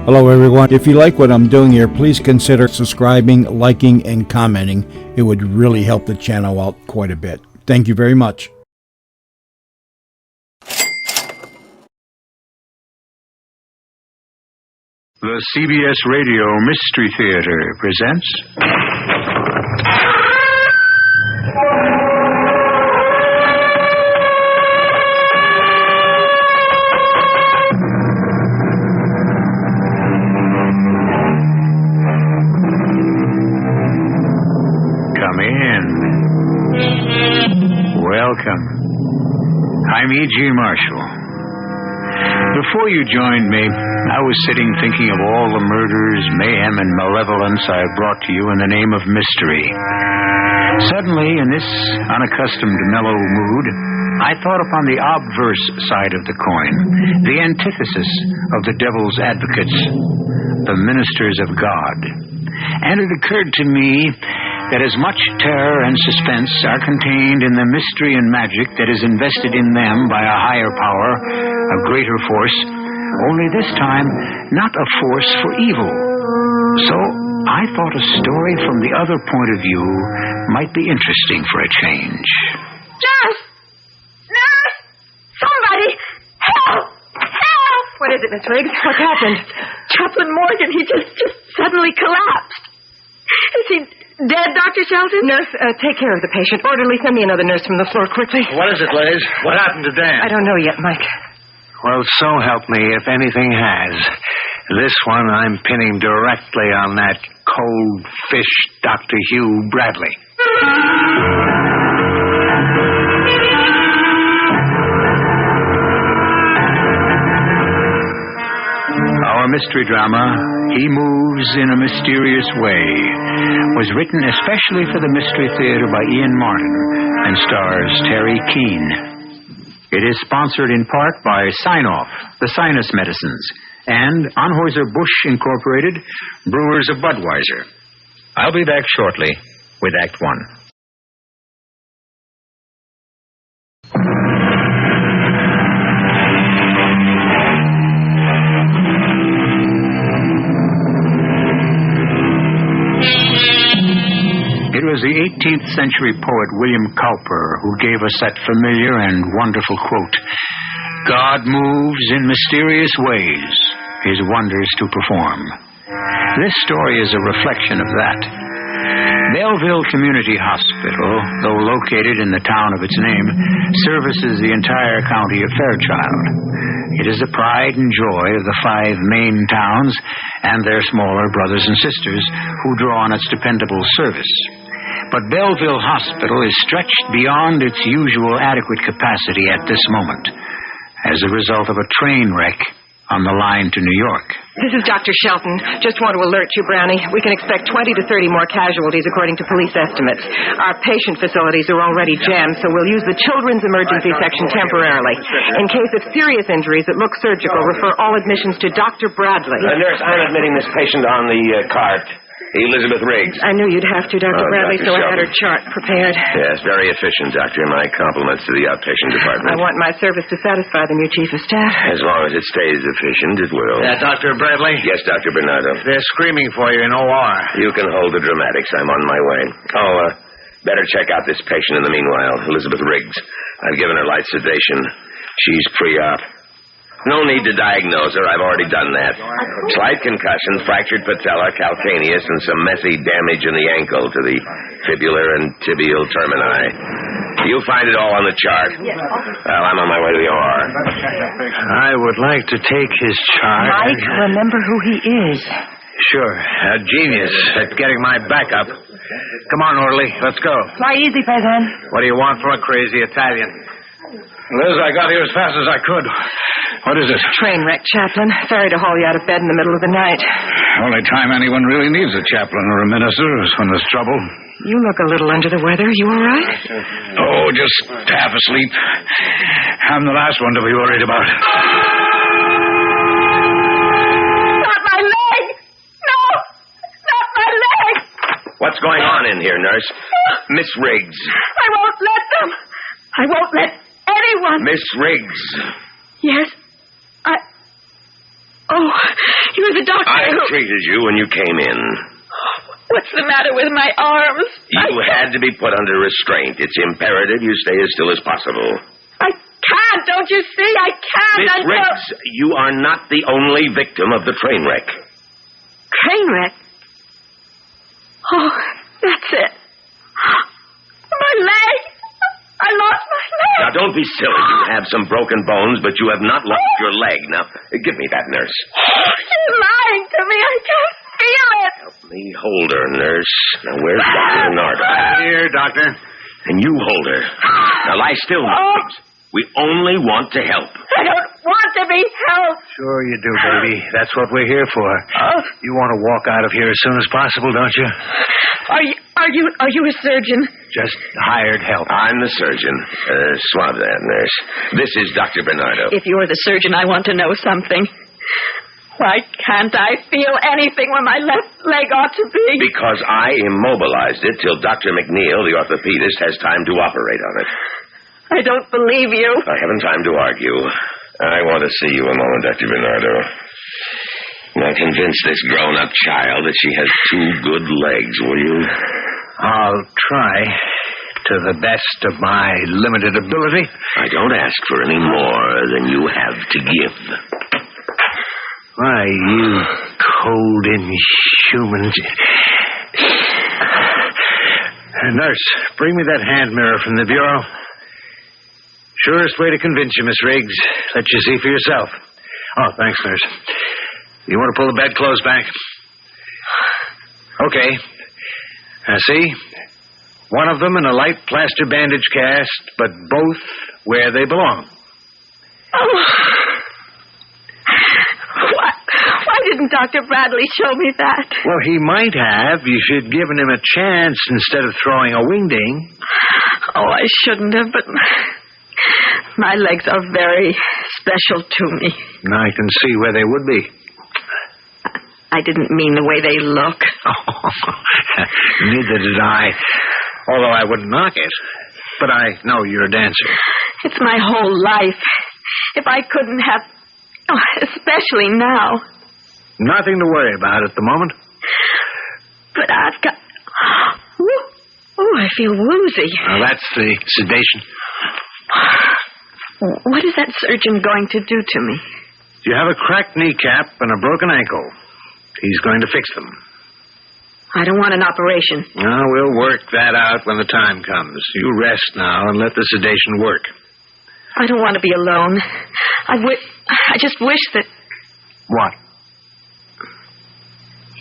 Hello, everyone. If you like what I'm doing here, please consider subscribing, liking, and commenting. It would really help the channel out quite a bit. Thank you very much. The CBS Radio Mystery Theater presents... Come in. Welcome. I'm E.G. Marshall. Before you joined me, I was sitting thinking of all the murders, mayhem, and malevolence I have brought to you in the name of mystery. Suddenly, in this unaccustomed mellow mood, I thought upon the obverse side of the coin, the antithesis of the devil's advocates, the ministers of God. And it occurred to me that as much terror and suspense are contained in the mystery and magic that is invested in them by a higher power, a greater force, only this time not a force for evil. So I thought a story from the other point of view might be interesting for a change. Nurse! Nurse! Somebody! Help! Help! What is it, Miss Riggs? What's happened? Chaplain Morgan, he just suddenly collapsed. Is he dead, Dr. Shelton? Nurse, take care of the patient. Orderly, send me another nurse from the floor quickly. What is it, Liz? What happened to Dan? I don't know yet, Mike. Well, so help me if anything has. This one I'm pinning directly on that cold fish Dr. Hugh Bradley. Our mystery drama, He Moves in a Mysterious Way, was written especially for the Mystery Theater by Ian Martin and stars Terry Keane. It is sponsored in part by Sign-Off, the Sinus Medicines, and Anheuser-Busch Incorporated, Brewers of Budweiser. I'll be back shortly with Act One. It was the 18th century poet William Cowper who gave us that familiar and wonderful quote, "God moves in mysterious ways, his wonders to perform." This story is a reflection of that. Belleville Community Hospital, though located in the town of its name, services the entire county of Fairchild. It is the pride and joy of the 5 main towns and their smaller brothers and sisters who draw on its dependable service. But Belleville Hospital is stretched beyond its usual adequate capacity at this moment as a result of a train wreck on the line to New York. This is Dr. Shelton. Just want to alert you, Brownie. We can expect 20 to 30 more casualties according to police estimates. Our patient facilities are already jammed, so we'll use the children's emergency section temporarily. In case of serious injuries that look surgical, refer all admissions to Dr. Bradley. Nurse, I'm admitting this patient on the cart. Elizabeth Riggs. I knew you'd have to, Dr. Bradley, Dr. so I had Shelton. her chart prepared. Yes, very efficient, Doctor. My compliments to the outpatient department. I want my service to satisfy the new chief of staff. As long as it stays efficient, it will. Dr. Bradley? Yes, Dr. Bernardo. They're screaming for you in OR. You can hold the dramatics. I'm on my way. Better check out this patient in the meanwhile, Elizabeth Riggs. I've given her light sedation. She's pre-op. No need to diagnose her. I've already done that. Slight concussion, fractured patella, calcaneus, and some messy damage in the ankle to the fibular and tibial termini. You'll find it all on the chart. Well, I'm on my way to the OR. I would like to take his chart. Mike, remember who he is. Sure. A genius at getting my back up. Come on, orderly. Let's go. Fly easy, Pezan. What do you want from a crazy Italian? Liz, I got here as fast as I could. What is it? Train wreck, Chaplain. Sorry to haul you out of bed in the middle of the night. Only time anyone really needs a chaplain or a minister is when there's trouble. You look a little under the weather. You all right? Oh, just half asleep. I'm the last one to be worried about. Not my leg! No! Not my leg! What's going on in here, nurse? Miss Riggs. I won't let them! I won't let anyone! Miss Riggs. Yes? Oh, you're the doctor I who... treated you when you came in. What's the matter with my arms? You had to be put under restraint. It's imperative you stay as still as possible. I can't, don't you see? I can't. Miss until... Riggs, you are not the only victim of the train wreck. Train wreck? Oh, that's it. My leg. I lost my leg. Now, don't be silly. You have some broken bones, but you have not lost your leg. Now, give me that, nurse. She's lying to me. I can't feel it. Help me hold her, nurse. Now, where's Dr. Bernardo? Here, Doctor. And you hold her. Now, lie still, Miss Riggs. We only want to help. I don't want to be helped. Sure you do, baby. That's what we're here for. You want to walk out of here as soon as possible, don't you? Are you a surgeon? Just hired help. I'm the surgeon. Swab that, nurse. This is Dr. Bernardo. If you're the surgeon, I want to know something. Why can't I feel anything when my left leg ought to be? Because I immobilized it till Dr. McNeil, the orthopedist, has time to operate on it. I don't believe you. I haven't time to argue. I want to see you a moment, Dr. Bernardo. Now convince this grown-up child that she has 2 good legs, will you? I'll try to the best of my limited ability. I don't ask for any more than you have to give. Why, you cold, inhuman... Nurse, bring me that hand mirror from the bureau. Surest way to convince you, Miss Riggs. Let you see for yourself. Oh, thanks, nurse. You want to pull the bedclothes back? Okay. Now, see? One of them in a light plaster bandage cast, but both where they belong. Oh. Why didn't Dr. Bradley show me that? Well, he might have. You should have given him a chance instead of throwing a wingding. Oh, I shouldn't have, but... My legs are very special to me. Now I can see where they would be. I didn't mean the way they look. Neither did I. Although I wouldn't knock it. But I know you're a dancer. It's my whole life. If I couldn't have... Oh, especially now. Nothing to worry about at the moment. But I've got... Oh, I feel woozy. Now that's the sedation. What is that surgeon going to do to me? You have a cracked kneecap and a broken ankle. He's going to fix them. I don't want an operation. Well, we'll work that out when the time comes. You rest now and let the sedation work. I don't want to be alone. I just wish that... What?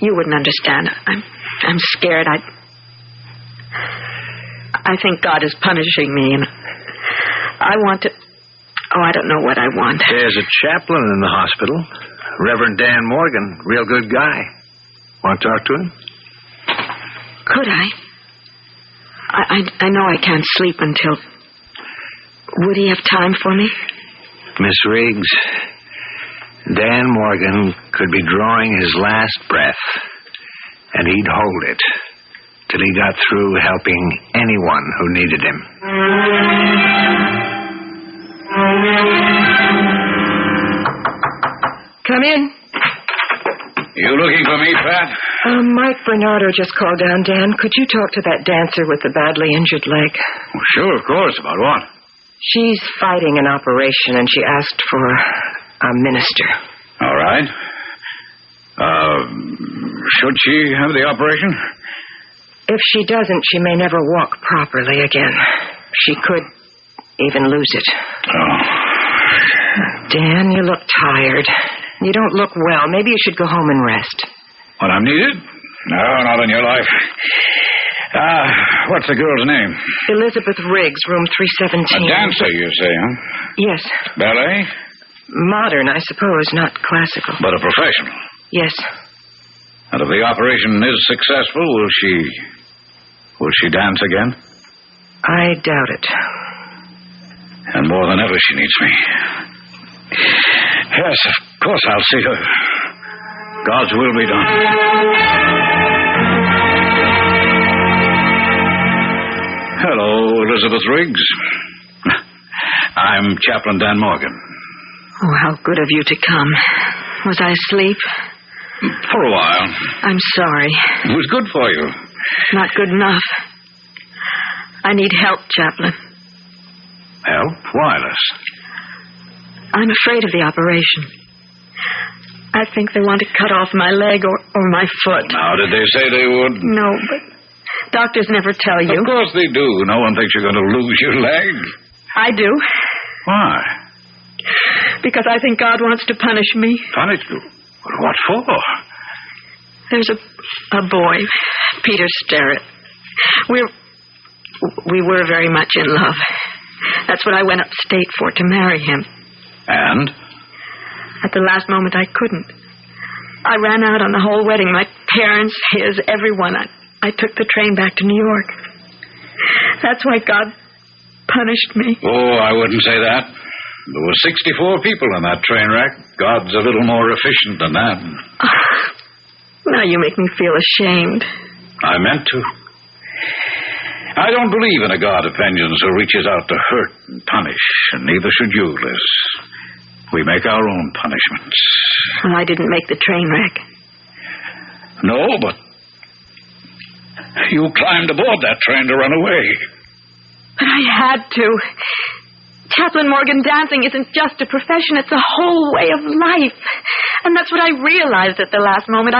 You wouldn't understand. I'm scared. I think God is punishing me, and I want to... Oh, I don't know what I want. There's a chaplain in the hospital. Reverend Dan Morgan. Real good guy. Want to talk to him? Could I? I know I can't sleep until... Would he have time for me? Miss Riggs, Dan Morgan could be drawing his last breath, and he'd hold it till he got through helping anyone who needed him. Come in. You looking for me, Pat? Mike Bernardo just called down. Dan, could you talk to that dancer with the badly injured leg? Well, sure, of course. About what? She's fighting an operation, and she asked for a minister. All right. Should she have the operation? If she doesn't, she may never walk properly again. She could even lose it. Oh. Dan, you look tired. You don't look well. Maybe you should go home and rest. When I'm needed? No, not in your life. What's the girl's name? Elizabeth Riggs, room 317. A dancer, you say, huh? Yes. Ballet? Modern, I suppose, not classical. But a professional. Yes. And if the operation is successful, will she dance again? I doubt it. And more than ever, she needs me. Yes, of course I'll see her. God's will be done. Hello, Elizabeth Riggs. I'm Chaplain Dan Morgan. Oh, how good of you to come. Was I asleep? For a while. I'm sorry. It was good for you. Not good enough. I need help, Chaplain. Help? Why, Liz? I'm afraid of the operation. I think they want to cut off my leg or my foot. Now, did they say they would? No, but doctors never tell you. Of course they do. No one thinks you're going to lose your leg. I do. Why? Because I think God wants to punish me. Punish you? What for? There's a boy, Peter Sterrett. We were very much in love. That's what I went upstate for, to marry him. And? At the last moment, I couldn't. I ran out on the whole wedding. My parents, his, everyone. I took the train back to New York. That's why God punished me. Oh, I wouldn't say that. There were 64 people in that train wreck. God's a little more efficient than that. Now you make me feel ashamed. I meant to. I don't believe in a God of vengeance who reaches out to hurt and punish, and neither should you, Liz. We make our own punishments. Well, I didn't make the train wreck. No, but you climbed aboard that train to run away. But I had to. Chaplain Morgan, dancing isn't just a profession, it's a whole way of life. And that's what I realized at the last moment.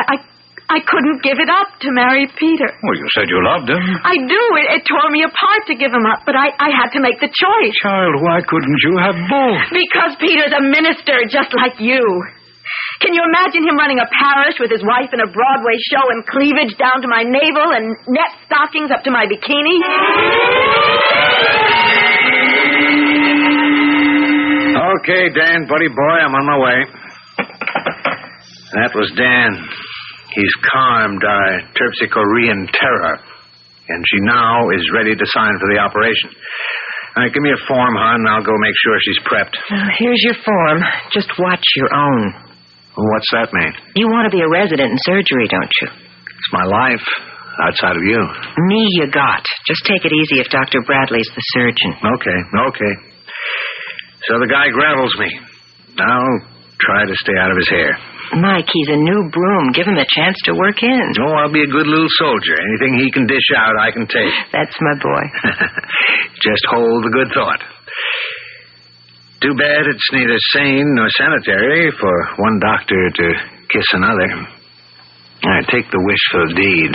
I couldn't give it up to marry Peter. Well, you said you loved him. I do. It tore me apart to give him up, but I had to make the choice. Child, why couldn't you have both? Because Peter's a minister just like you. Can you imagine him running a parish with his wife in a Broadway show and cleavage down to my navel and net stockings up to my bikini? Okay, Dan, buddy boy, I'm on my way. That was Dan. He's calmed our Terpsichorean terror, and she now is ready to sign for the operation. All right, give me a form, hon, and I'll go make sure she's prepped. Here's your form. Just watch your own. Well, what's that mean? You want to be a resident in surgery, don't you? It's my life, outside of you. Me you got. Just take it easy if Dr. Bradley's the surgeon. Okay. So the guy gravels me. Now, try to stay out of his hair. Mike, he's a new broom. Give him a chance to work in. Oh, I'll be a good little soldier. Anything he can dish out, I can take. That's my boy. Just hold the good thought. Too bad it's neither sane nor sanitary for one doctor to kiss another. All right, take the wish for the deed.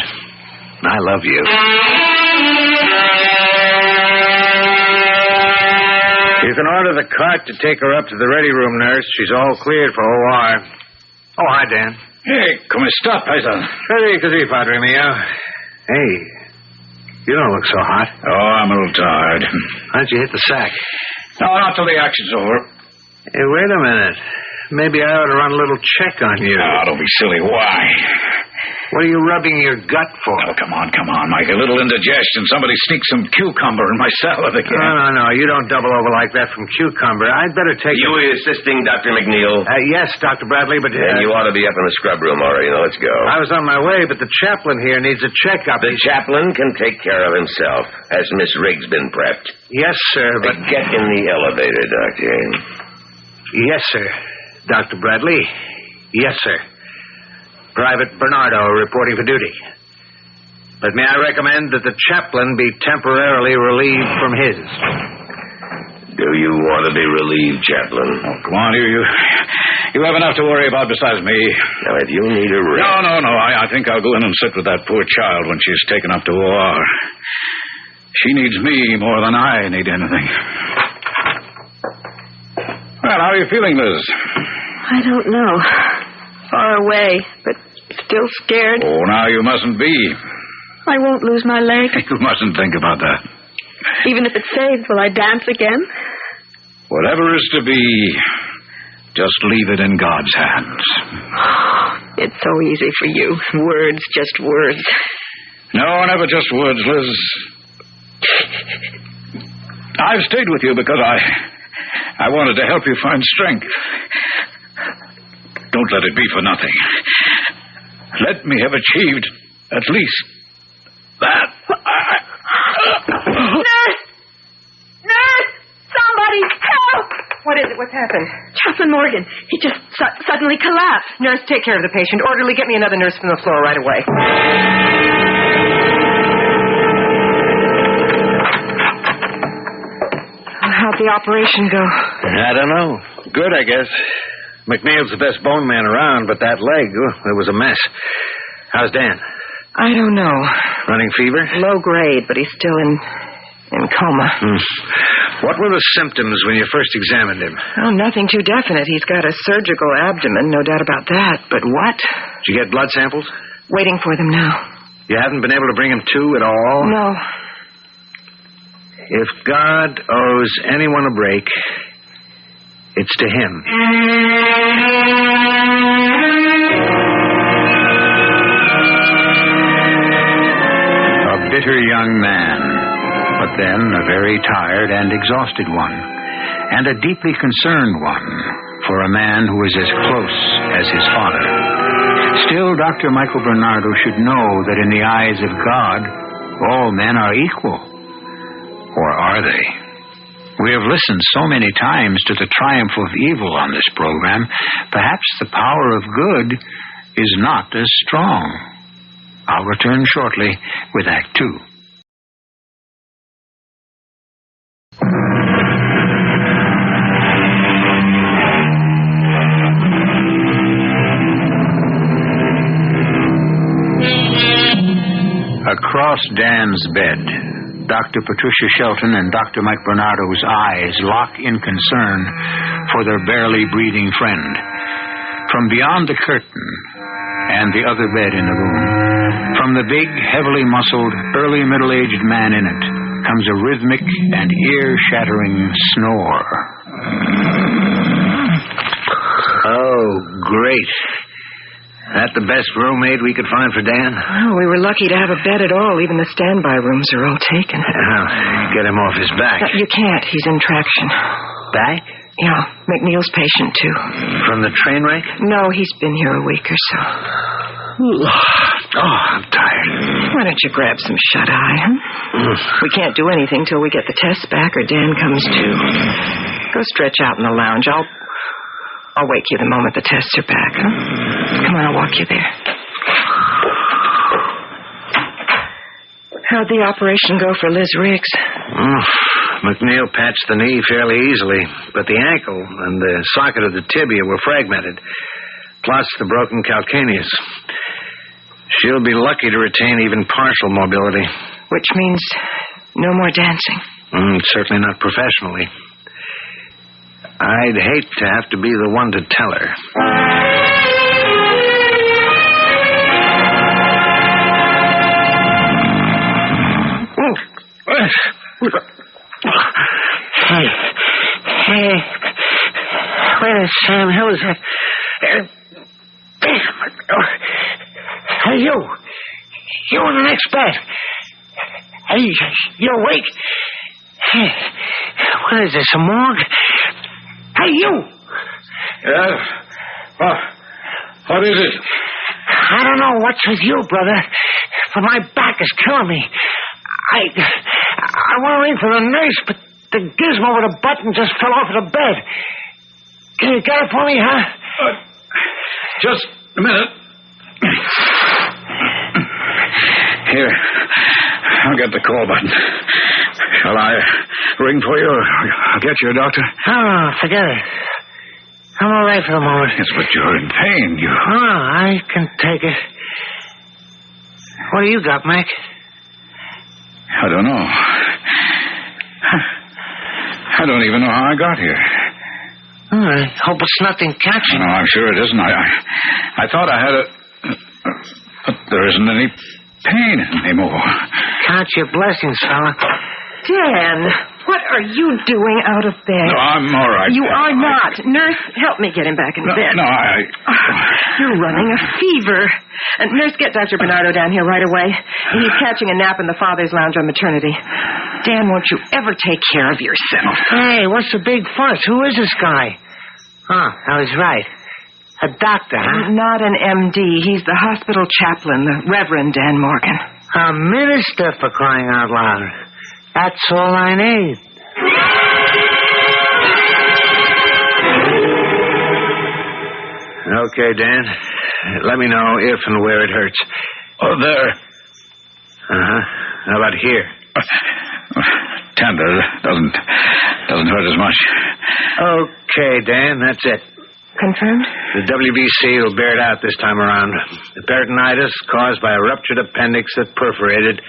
I love you. You can order the cart to take her up to the ready room, nurse. She's all cleared for OR. Oh, hi, Dan. Hey, come stop, paisa. Così, Padre mio. Hey, you don't look so hot. Oh, I'm a little tired. Why don't you hit the sack? No, not till the action's over. Hey, wait a minute. Maybe I ought to run a little check on you. Oh, don't be silly. Why? What are you rubbing your gut for? Oh, come on, Mike. A little indigestion. Somebody sneaked some cucumber in my salad again. No. You don't double over like that from cucumber. I'd better take You assisting Dr. McNeil? Yes, Dr. Bradley, but... And you ought to be up in the scrub room already. Now, let's go. I was on my way, but the chaplain here needs a checkup. The chaplain can take care of himself. Has Miss Riggs been prepped? Yes, sir, but... Get in the elevator, Doctor. Yes, sir. Dr. Bradley. Yes, sir. Private Bernardo reporting for duty. But may I recommend that the chaplain be temporarily relieved from his? Do you want to be relieved, chaplain? Oh, come on, you have enough to worry about besides me. Now, if you need a rest... No. I think I'll go in and sit with that poor child when she's taken up to OR. She needs me more than I need anything. Well, how are you feeling, Liz? I don't know. Far away, but still scared. Oh, now you mustn't be. I won't lose my leg. You mustn't think about that. Even if it's saved, will I dance again? Whatever is to be, just leave it in God's hands. It's so easy for you. Words, just words. No, never just words, Liz. I've stayed with you because I wanted to help you find strength. Don't let it be for nothing. Let me have achieved at least that. Nurse! Somebody help! What is it? What's happened? Chaplain Morgan, he just suddenly collapsed. Nurse, take care of the patient. Orderly, get me another nurse from the floor right away. How'd the operation go? I don't know. Good, I guess. McNeil's the best bone man around, but that leg, it was a mess. How's Dan? I don't know. Running fever? Low grade, but he's still in coma. What were the symptoms when you first examined him? Oh, nothing too definite. He's got a surgical abdomen, no doubt about that. But what? Did you get blood samples? Waiting for them now. You haven't been able to bring him to at all? No. If God owes anyone a break, it's to him. A bitter young man, but then a very tired and exhausted one, and a deeply concerned one for a man who is as close as his father. Still, Dr. Michael Bernardo should know that in the eyes of God, all men are equal. Or are they? We have listened so many times to the triumph of evil on this program, perhaps the power of good is not as strong. I'll return shortly with Act 2. Across Dan's bed, Dr. Patricia Shelton and Dr. Mike Bernardo's eyes lock in concern for their barely breathing friend. From beyond the curtain and the other bed in the room, from the big, heavily muscled, early middle-aged man in it, comes a rhythmic and ear-shattering snore. Oh, great. That the best roommate we could find for Dan? Oh, we were lucky to have a bed at all. Even the standby rooms are all taken. Get him off his back. You can't. He's in traction. Back? Yeah, McNeil's patient, too. From the train wreck? No, he's been here a week or so. Oh, I'm tired. Why don't you grab some shut-eye, huh? We can't do anything till we get the tests back or Dan comes to. Go stretch out in the lounge. I'll wake you the moment the tests are back, huh? Come on, I'll walk you there. How'd the operation go for Liz Riggs? McNeil patched the knee fairly easily, but the ankle and the socket of the tibia were fragmented, plus the broken calcaneus. She'll be lucky to retain even partial mobility. Which means no more dancing. Certainly not professionally. I'd hate to have to be the one to tell her. Hey, wait a Sam, who is that? Hey, you in the next bed. Hey, you awake? Hey, what is this, a morgue? Hey, you! What is it? I don't know what's with you, brother, but my back is killing me. I want to ring for the nurse, but the gizmo with a button just fell off of the bed. Can you get it for me, huh? Just a minute. Here, I'll get the call button. Shall I ring for you, or I'll get you a doctor? Oh, forget it. I'm all right for the moment. Yes, but you're in pain. I can take it. What do you got, Mac? I don't know. I don't even know how I got here. I hope it's nothing catching. No, I'm sure it isn't. I thought I had but there isn't any pain anymore. Count your blessings, fella. Dan, what are you doing out of bed? No, I'm all right. You are not. Nurse, help me get him back in bed. No, You're running a fever. And nurse, get Dr. Bernardo down here right away. He's catching a nap in the father's lounge on maternity. Dan, won't you ever take care of yourself? Hey, what's the big fuss? Who is this guy? I was right. A doctor, huh? Not an MD. He's the hospital chaplain, the Reverend Dan Morgan. A minister, for crying out loud. That's all I need. Okay, Dan. Let me know if and where it hurts. Oh, there. Uh-huh. How about here? Tender. Doesn't hurt as much. Okay, Dan, that's it. Confirmed? The WBC will bear it out this time around. The peritonitis caused by a ruptured appendix that perforated.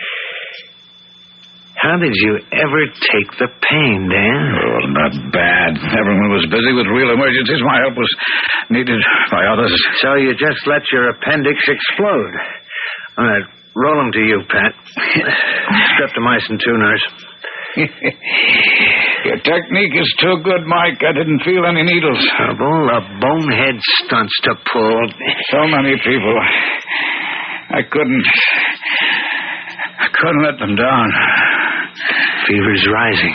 How did you ever take the pain, Dan? Oh, not bad. Everyone was busy with real emergencies. My help was needed by others. So you just let your appendix explode. All right, roll them to you, Pat. Streptomycin too, nurse. Your technique is too good, Mike. I didn't feel any needles. Of all the bonehead stunts to pull. So many people. I couldn't let them down. Fever's rising.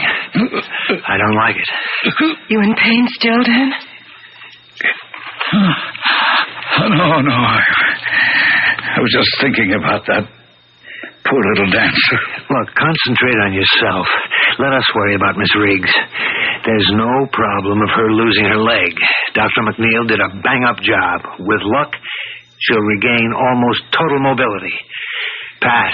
I don't like it. You in pain still, Dan? No. I was just thinking about that poor little dancer. Look, concentrate on yourself. Let us worry about Miss Riggs. There's no problem of her losing her leg. Dr. McNeil did a bang-up job. With luck, she'll regain almost total mobility. Pat,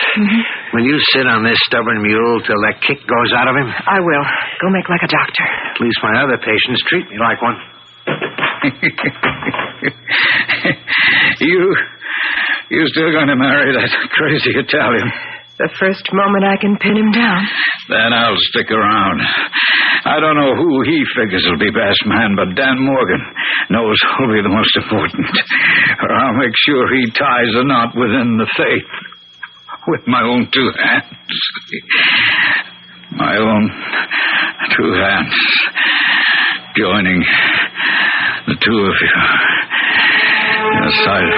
will you sit on this stubborn mule till that kick goes out of him? I will. Go make like a doctor. At least my other patients treat me like one. You still going to marry that crazy Italian? The first moment I can pin him down. Then I'll stick around. I don't know who he figures will be best man, but Dan Morgan knows who'll be the most important. Or I'll make sure he ties a knot within the faith with my own two hands. My own two hands joining the two of you in a silent...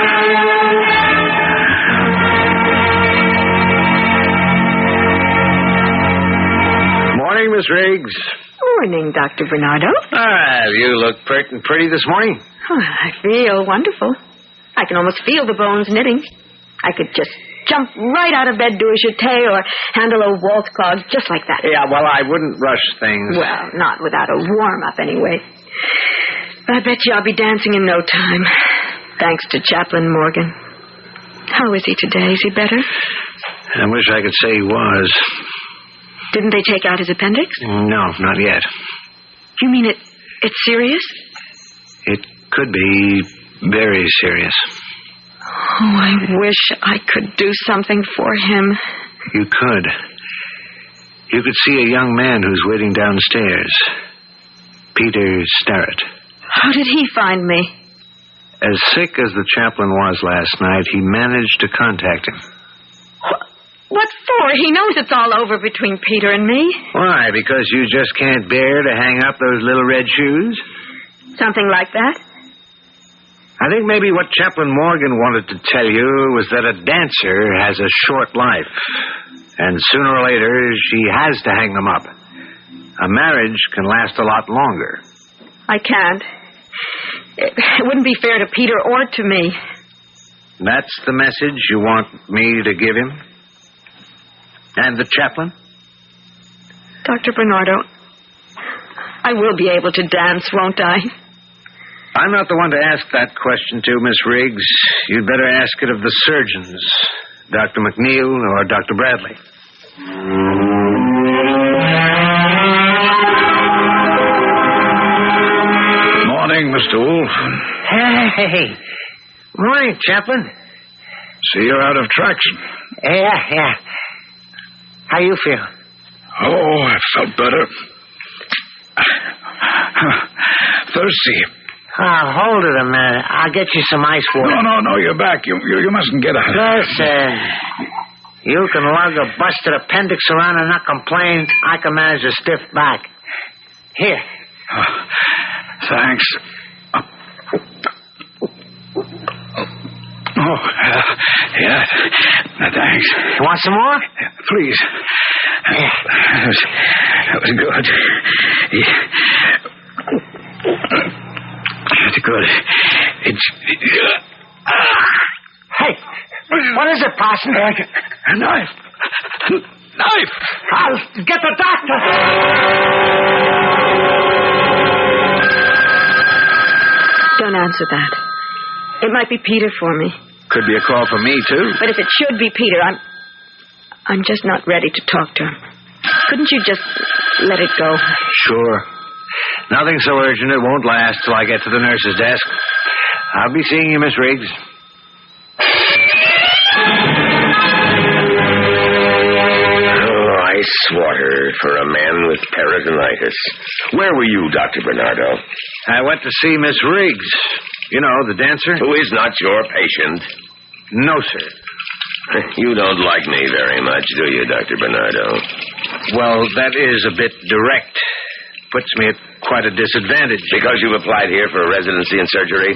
Morning, Miss Riggs. Morning, Dr. Bernardo. You look pert and pretty this morning. I feel wonderful. I can almost feel the bones knitting. I could just jump right out of bed, do a jeté, or handle a waltz clog just like that. Yeah, well, I wouldn't rush things. Well, not without a warm-up, anyway. But I bet you I'll be dancing in no time. Thanks to Chaplain Morgan. How is he today? Is he better? I wish I could say he was. Didn't they take out his appendix? No, not yet. You mean it's serious? It could be very serious. Oh, I wish I could do something for him. You could. You could see a young man who's waiting downstairs. Peter Starrett. How did he find me? As sick as the chaplain was last night, he managed to contact him. What for? He knows it's all over between Peter and me. Why? Because you just can't bear to hang up those little red shoes? Something like that? I think maybe what Chaplain Morgan wanted to tell you was that a dancer has a short life. And sooner or later, she has to hang them up. A marriage can last a lot longer. I can't. It wouldn't be fair to Peter or to me. That's the message you want me to give him? And the chaplain? Dr. Bernardo, I will be able to dance, won't I? I'm not the one to ask that question to, Miss Riggs. You'd better ask it of the surgeons, Dr. McNeil or Dr. Bradley. Morning, Mr. Wolf. Hey. Morning, Chaplain. See you're out of traction. Yeah. How you feel? Oh, I felt better. Thirsty. Hold it a minute. I'll get you some ice water. No, you're back. You mustn't get out. Listen, you can lug a busted appendix around and not complain. I can manage a stiff back. Here. Thanks. Yeah. Thanks. You want some more? Please. Yeah. That was good. That's good. Hey, what is it, Parson? A knife. Knife! I'll get the doctor. Don't answer that. It might be Peter for me. Could be a call for me, too. But if it should be Peter, I'm just not ready to talk to him. Couldn't you just let it go? Sure. Nothing so urgent it won't last till I get to the nurse's desk. I'll be seeing you, Miss Riggs. Ice water for a man with peritonitis. Where were you, Dr. Bernardo? I went to see Miss Riggs. You know, the dancer. Who is not your patient? No, sir. You don't like me very much, do you, Dr. Bernardo? Well, that is a bit direct. Puts me at quite a disadvantage. Because you've applied here for a residency in surgery?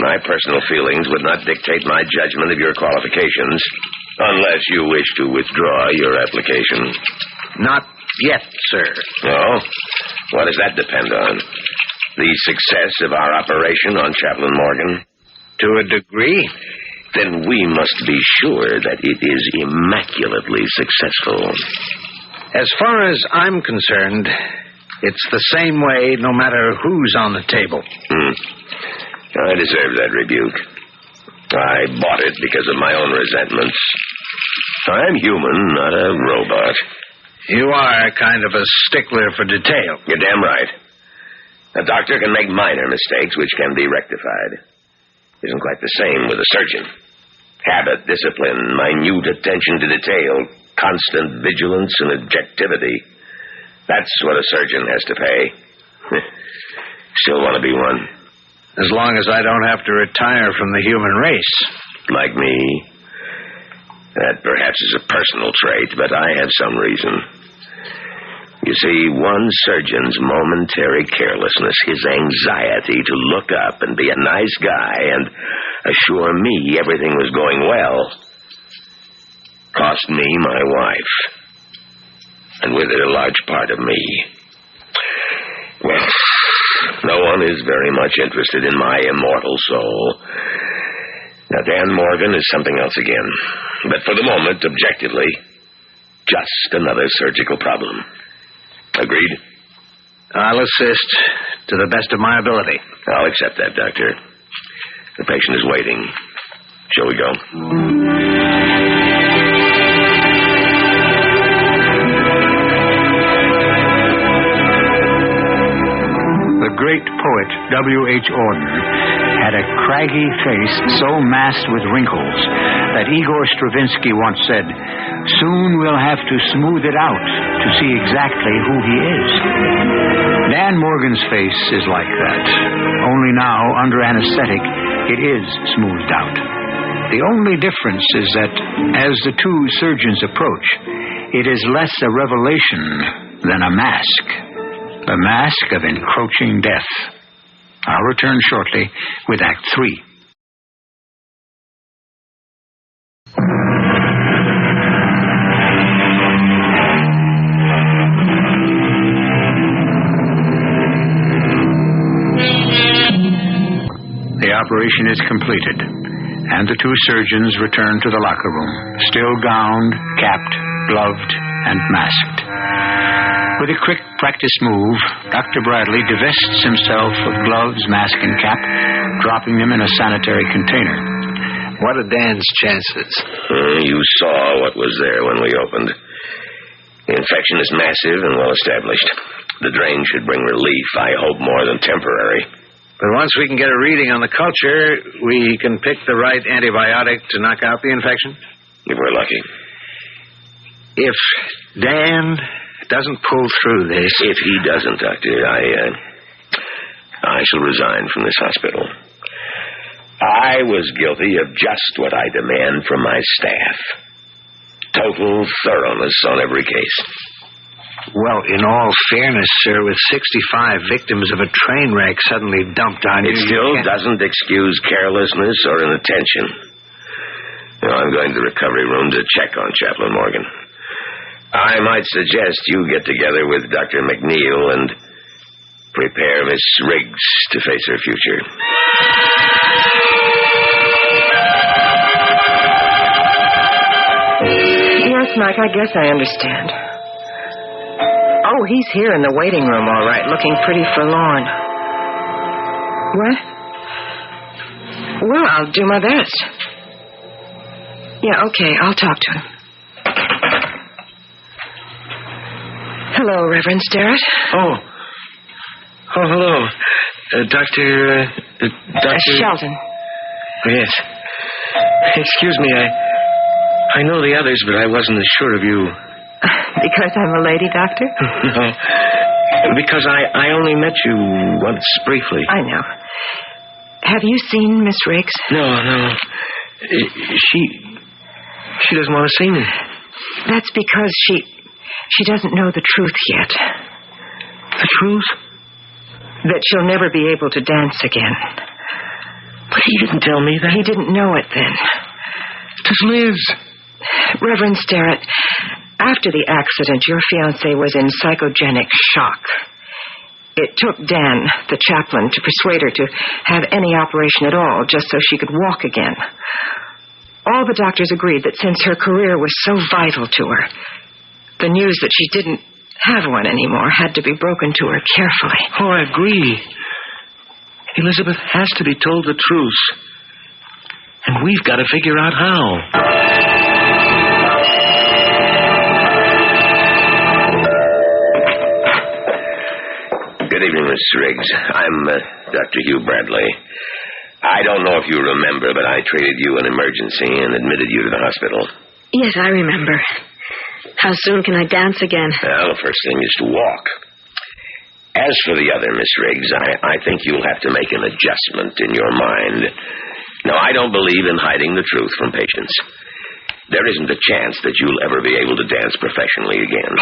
My personal feelings would not dictate my judgment of your qualifications, unless you wish to withdraw your application. Not yet, sir. Oh? What does that depend on? The success of our operation on Chaplain Morgan? To a degree. Then we must be sure that it is immaculately successful. As far as I'm concerned, it's the same way no matter who's on the table. I deserve that rebuke. I bought it because of my own resentments. I'm human, not a robot. You are kind of a stickler for detail. You're damn right. A doctor can make minor mistakes which can be rectified. Isn't quite the same with a surgeon. Habit, discipline, minute attention to detail, constant vigilance and objectivity. That's what a surgeon has to pay. Still want to be one? As long as I don't have to retire from the human race. Like me? That perhaps is a personal trait, but I have some reason. You see, one surgeon's momentary carelessness, his anxiety to look up and be a nice guy and assure me everything was going well, cost me my wife, and with it a large part of me. Well, no one is very much interested in my immortal soul. Now, Dan Morgan is something else again. But for the moment, objectively, just another surgical problem. Agreed? I'll assist to the best of my ability. I'll accept that, Doctor. The patient is waiting. Shall we go? The great poet W.H. Auden had a craggy face so masked with wrinkles that Igor Stravinsky once said, "Soon we'll have to smooth it out to see exactly who he is." Dan Morgan's face is like that. Only now, under anesthetic, it is smoothed out. The only difference is that as the two surgeons approach, it is less a revelation than a mask. The mask of encroaching death. I'll return shortly with Act 3. The operation is completed, and the two surgeons return to the locker room, still gowned, capped, gloved, and masked. With a quick practice move, Dr. Bradley divests himself of gloves, mask, and cap, dropping them in a sanitary container. What are Dan's chances? You saw what was there when we opened. The infection is massive and well established. The drain should bring relief, I hope more than temporary. But once we can get a reading on the culture, we can pick the right antibiotic to knock out the infection? If we're lucky. If Dan doesn't pull through this... If he doesn't, Doctor, I shall resign from this hospital. I was guilty of just what I demand from my staff. Total thoroughness on every case. Well, in all fairness, sir, with 65 victims of a train wreck suddenly dumped on you... It still doesn't excuse carelessness or inattention. I'm going to the recovery room to check on Chaplain Morgan. I might suggest you get together with Dr. McNeil and prepare Miss Riggs to face her future. Yes, Mike, I guess I understand. Oh, he's here in the waiting room, all right, looking pretty forlorn. What? Well, I'll do my best. Yeah, okay, I'll talk to him. Hello, Reverend Sterrett. Oh, hello. Dr. Shelton. Oh, yes. Excuse me, I know the others, but I wasn't as sure of you. Because I'm a lady, Doctor? No. Because I only met you once briefly. I know. Have you seen Miss Riggs? No. She doesn't want to see me. That's because she doesn't know the truth yet. The truth? That she'll never be able to dance again. But he didn't tell me that. He didn't know it then. Does Liz? Reverend Sterrett, after the accident, your fiancée was in psychogenic shock. It took Dan, the chaplain, to persuade her to have any operation at all, just so she could walk again. All the doctors agreed that since her career was so vital to her, the news that she didn't have one anymore had to be broken to her carefully. Oh, I agree. Elizabeth has to be told the truth. And we've got to figure out how. Good evening, Miss Riggs. I'm Dr. Hugh Bradley. I don't know if you remember, but I treated you in emergency and admitted you to the hospital. Yes, I remember. How soon can I dance again? Well, the first thing is to walk. As for the other, Miss Riggs, I think you'll have to make an adjustment in your mind. Now, I don't believe in hiding the truth from patients. There isn't a chance that you'll ever be able to dance professionally again.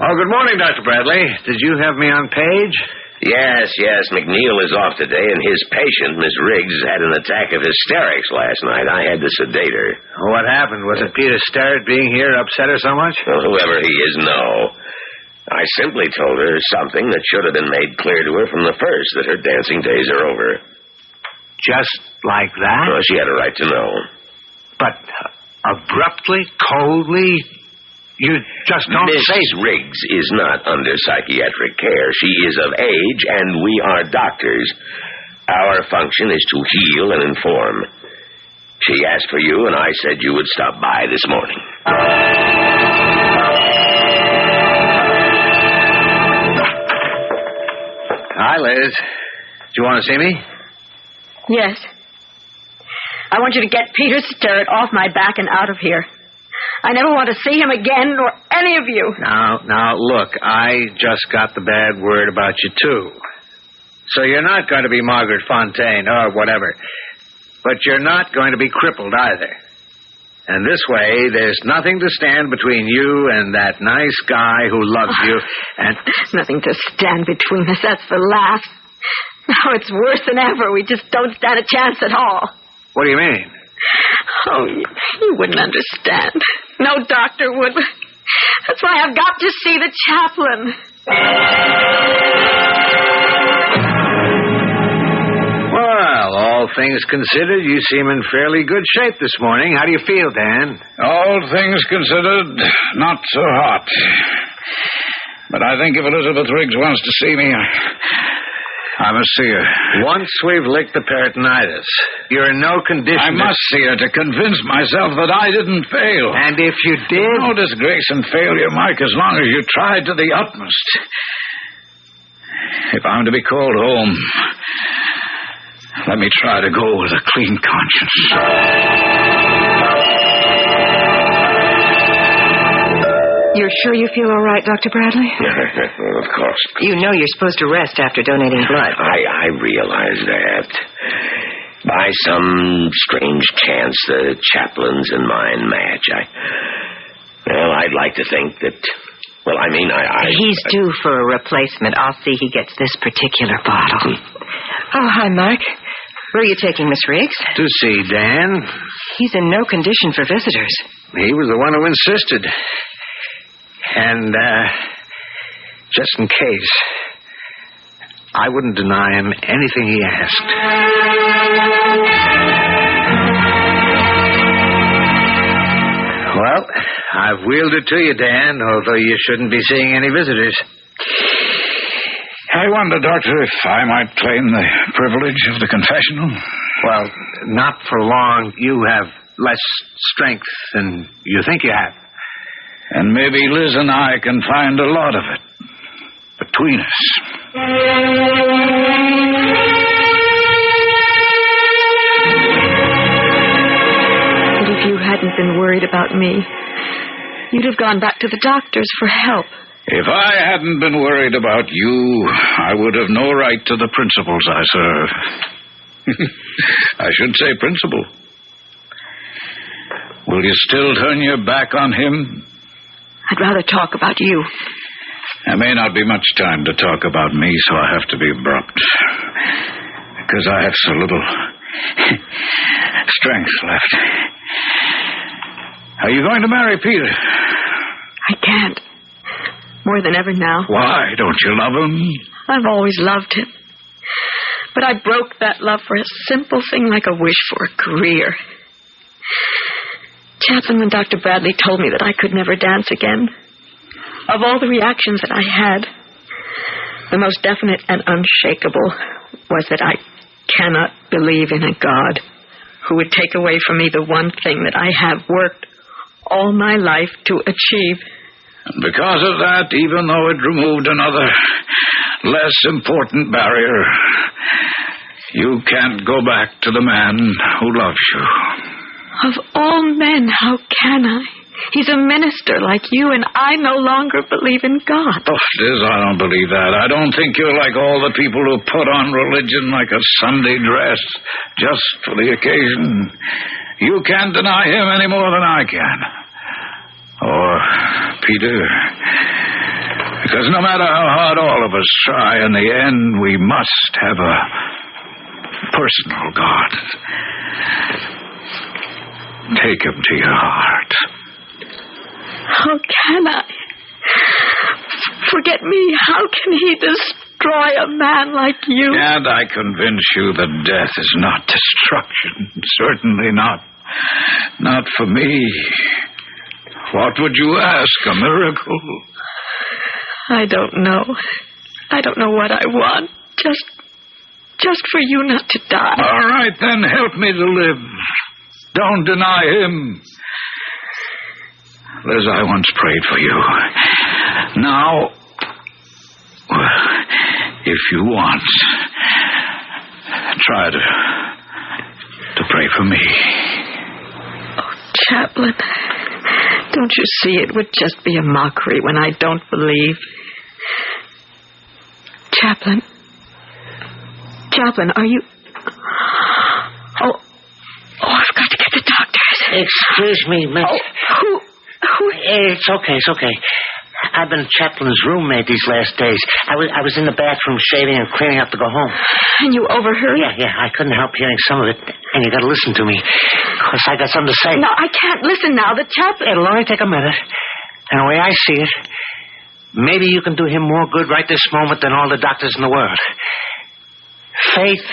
Oh, good morning, Dr. Bradley. Did you have me on page? Yes. McNeil is off today, and his patient, Miss Riggs, had an attack of hysterics last night. I had to sedate her. Oh, what happened? Was it Peter Sterrett being here upset her so much? Well, whoever he is, no. I simply told her something that should have been made clear to her from the first, that her dancing days are over. Just like that? Well, she had a right to know. But abruptly, coldly, you just don't say... Miss Riggs is not under psychiatric care. She is of age, and we are doctors. Our function is to heal and inform. She asked for you, and I said you would stop by this morning. Hi, Liz. Do you want to see me? Yes. I want you to get Peter Sterrett off my back and out of here. I never want to see him again, nor any of you. Now, look, I just got the bad word about you, too. So you're not going to be Margaret Fontaine or whatever. But you're not going to be crippled either. And this way, there's nothing to stand between you and that nice guy who loves you, and... Nothing to stand between us, that's the last. Now it's worse than ever. We just don't stand a chance at all. What do you mean? Oh, you wouldn't understand. No doctor would. That's why I've got to see the chaplain. Well, all things considered, you seem in fairly good shape this morning. How do you feel, Dan? All things considered, not so hot. But I think if Elizabeth Riggs wants to see me, I must see her. Once we've licked the peritonitis, you're in no condition... I must see her to convince myself that I didn't fail. And if you did... No disgrace and failure, Mike, as long as you tried to the utmost. If I'm to be called home, let me try to go with a clean conscience. You're sure you feel all right, Dr. Bradley? Well, of course. You know you're supposed to rest after donating blood. I realize that. By some strange chance, the chaplain's and mine match. I'd like to think that... Well, I mean, He's due for a replacement. I'll see he gets this particular bottle. Oh, hi, Mark. Where are you taking Miss Riggs? To see Dan. He's in no condition for visitors. He was the one who insisted. And, just in case, I wouldn't deny him anything he asked. Well, I've wheeled it to you, Dan, although you shouldn't be seeing any visitors. I wonder, Doctor, if I might claim the privilege of the confessional. Well, not for long. You have less strength than you think you have. And maybe Liz and I can find a lot of it between us. But if you hadn't been worried about me, you'd have gone back to the doctors for help. If I hadn't been worried about you, I would have no right to the principles I serve. I should say principle. Will you still turn your back on him? I'd rather talk about you. There may not be much time to talk about me, so I have to be abrupt. Because I have so little strength left. Are you going to marry Peter? I can't. More than ever now. Why? Don't you love him? I've always loved him. But I broke that love for a simple thing like a wish for a career. Chaplain, when Dr. Bradley told me that I could never dance again, of all the reactions that I had, the most definite and unshakable was that I cannot believe in a God who would take away from me the one thing that I have worked all my life to achieve. And because of that, even though it removed another, less important barrier, you can't go back to the man who loves you. Of all men, how can I? He's a minister like you, and I no longer believe in God. Oh, Liz, I don't believe that. I don't think you're like all the people who put on religion like a Sunday dress just for the occasion. You can't deny him any more than I can. Or Peter. Because no matter how hard all of us try, in the end, we must have a personal God. Take him to your heart. How can I? Forget me. How can he destroy a man like you? And I convince you that death is not destruction. Certainly not. Not for me. What would you ask? A miracle? I don't know. I don't know what I want. Just for you not to die. All right, then help me to live. Don't deny him. Liz, I once prayed for you. Now, if you want, try to pray for me. Oh, Chaplain, don't you see it would just be a mockery when I don't believe? Chaplain, are you... Oh, I've got to get the doctors. Excuse me, miss. Oh, who? It's okay. I've been Chaplin's roommate these last days. I was in the bathroom shaving and cleaning up to go home. And you overheard? Yeah, I couldn't help hearing some of it. And you got to listen to me. Because I got something to say. No, I can't listen now. The chaplain... It'll only take a minute. And the way I see it, maybe you can do him more good right this moment than all the doctors in the world. Faith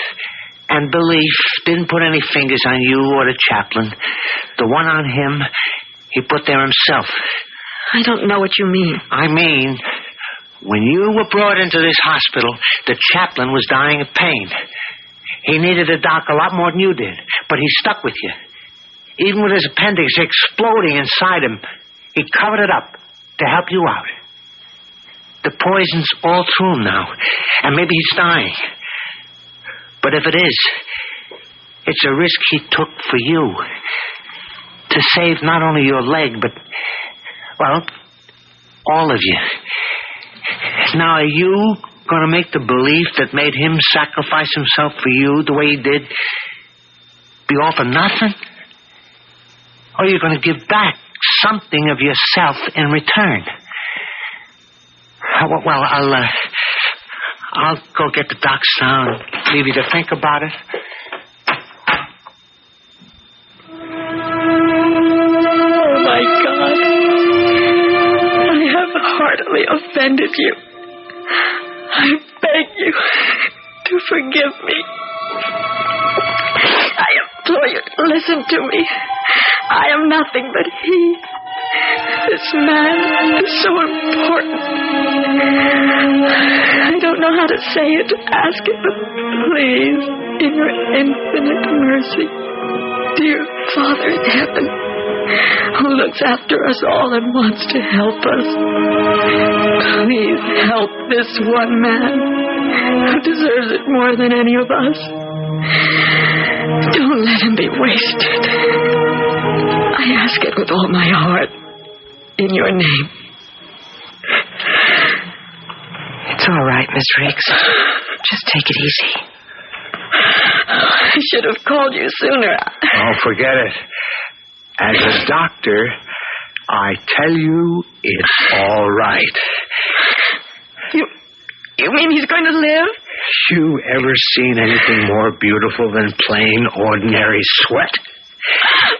and belief didn't put any fingers on you or the chaplain. The one on him, he put there himself. I don't know what you mean. I mean, when you were brought into this hospital, the chaplain was dying of pain. He needed a doc a lot more than you did, but he stuck with you. Even with his appendix exploding inside him, he covered it up to help you out. The poison's all through him now, and maybe he's dying. But if it is, it's a risk he took for you. To save not only your leg, but, well, all of you. Now, are you going to make the belief that made him sacrifice himself for you the way he did be all for nothing? Or are you going to give back something of yourself in return? Well, I'll go get the docs now and leave you to think about it. Oh, my God. I have heartily offended you. I beg you to forgive me. I implore you to listen to me. I am nothing but he. This man is so important. I don't know how to say it, to ask it, but please, in your infinite mercy, dear Father in heaven, who looks after us all and wants to help us, please help this one man who deserves it more than any of us. Don't let him be wasted. I ask it with all my heart, in your name. It's all right, Miss Riggs. Just take it easy. I should have called you sooner. Oh, forget it. As a doctor, I tell you, it's all right. You mean he's going to live? You ever seen anything more beautiful than plain, ordinary sweat?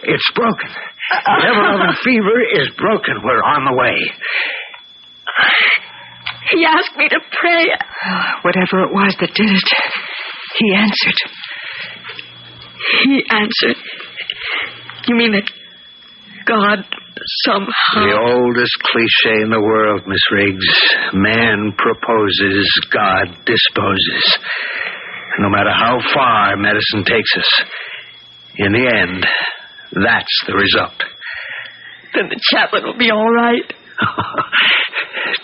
It's broken. Never-loving fever is broken. We're on the way. He asked me to pray. Whatever it was that did it, he answered. He answered? You mean that God somehow... The oldest cliche in the world, Miss Riggs. Man proposes, God disposes. No matter how far medicine takes us, in the end, that's the result. Then the chaplain will be all right.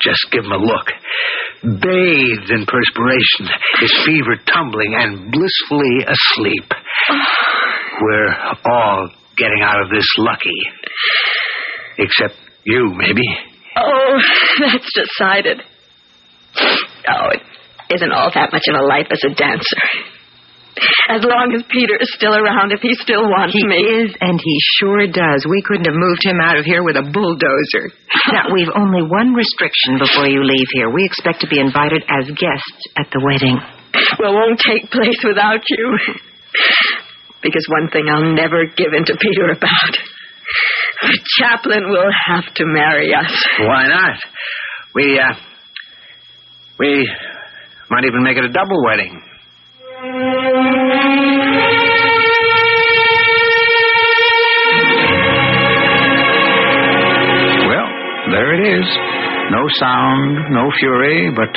Just give him a look. Bathed in perspiration, his fever tumbling and blissfully asleep. We're all getting out of this lucky. Except you, maybe. Oh, that's decided. Oh, it isn't all that much of a life as a dancer. As long as Peter is still around, if he still wants me. He is, and he sure does. We couldn't have moved him out of here with a bulldozer. Now, we've only one restriction before you leave here. We expect to be invited as guests at the wedding. Well, won't take place without you. Because one thing I'll never give in to Peter about. The chaplain will have to marry us. Why not? We might even make it a double wedding. Well, there it is. No sound, no fury, but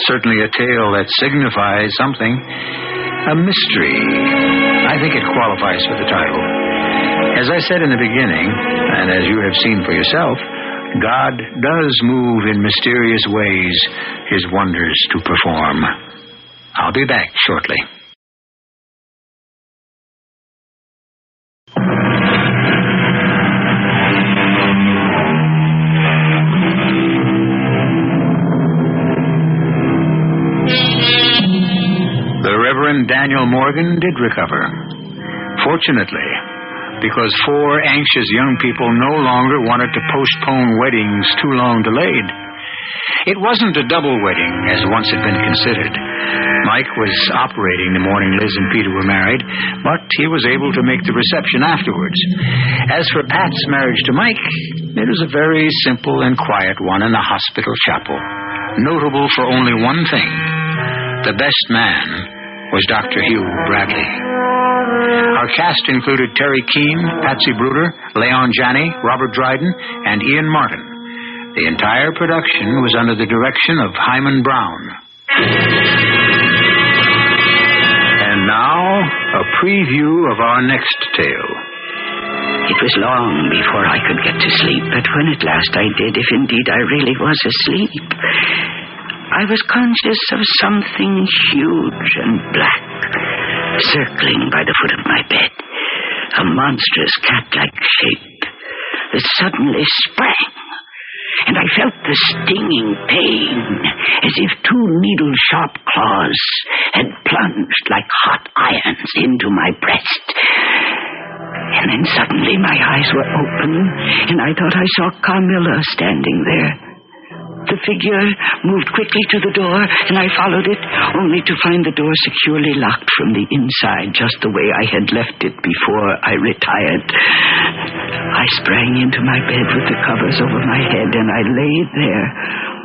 certainly a tale that signifies something. A mystery. I think it qualifies for the title. As I said in the beginning, and as you have seen for yourself, God does move in mysterious ways his wonders to perform. I'll be back shortly. The Reverend Daniel Morgan did recover. Fortunately, because 4 anxious young people no longer wanted to postpone weddings too long delayed. It wasn't a double wedding, as once had been considered. Mike was operating the morning Liz and Peter were married, but he was able to make the reception afterwards. As for Pat's marriage to Mike, it was a very simple and quiet one in the hospital chapel. Notable for only one thing. The best man was Dr. Hugh Bradley. Our cast included Terry Keane, Patsy Bruder, Leon Janney, Robert Dryden, and Ian Martin. The entire production was under the direction of Hyman Brown. And now, a preview of our next tale. It was long before I could get to sleep, but when at last I did, if indeed I really was asleep, I was conscious of something huge and black circling by the foot of my bed, a monstrous cat-like shape that suddenly sprang, and I felt the stinging pain as if 2 needle-sharp claws had plunged like hot irons into my breast. And then suddenly my eyes were open, and I thought I saw Carmilla standing there. The figure moved quickly to the door, and I followed it, only to find the door securely locked from the inside, just the way I had left it before I retired. I sprang into my bed with the covers over my head, and I lay there,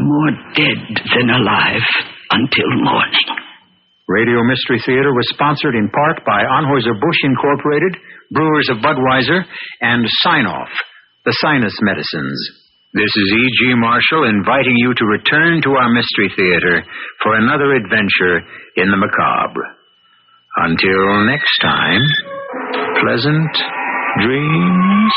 more dead than alive, until morning. Radio Mystery Theater was sponsored in part by Anheuser-Busch Incorporated, Brewers of Budweiser, and Sign-Off, the sinus medicines. This is E.G. Marshall inviting you to return to our Mystery Theater for another adventure in the macabre. Until next time, pleasant dreams.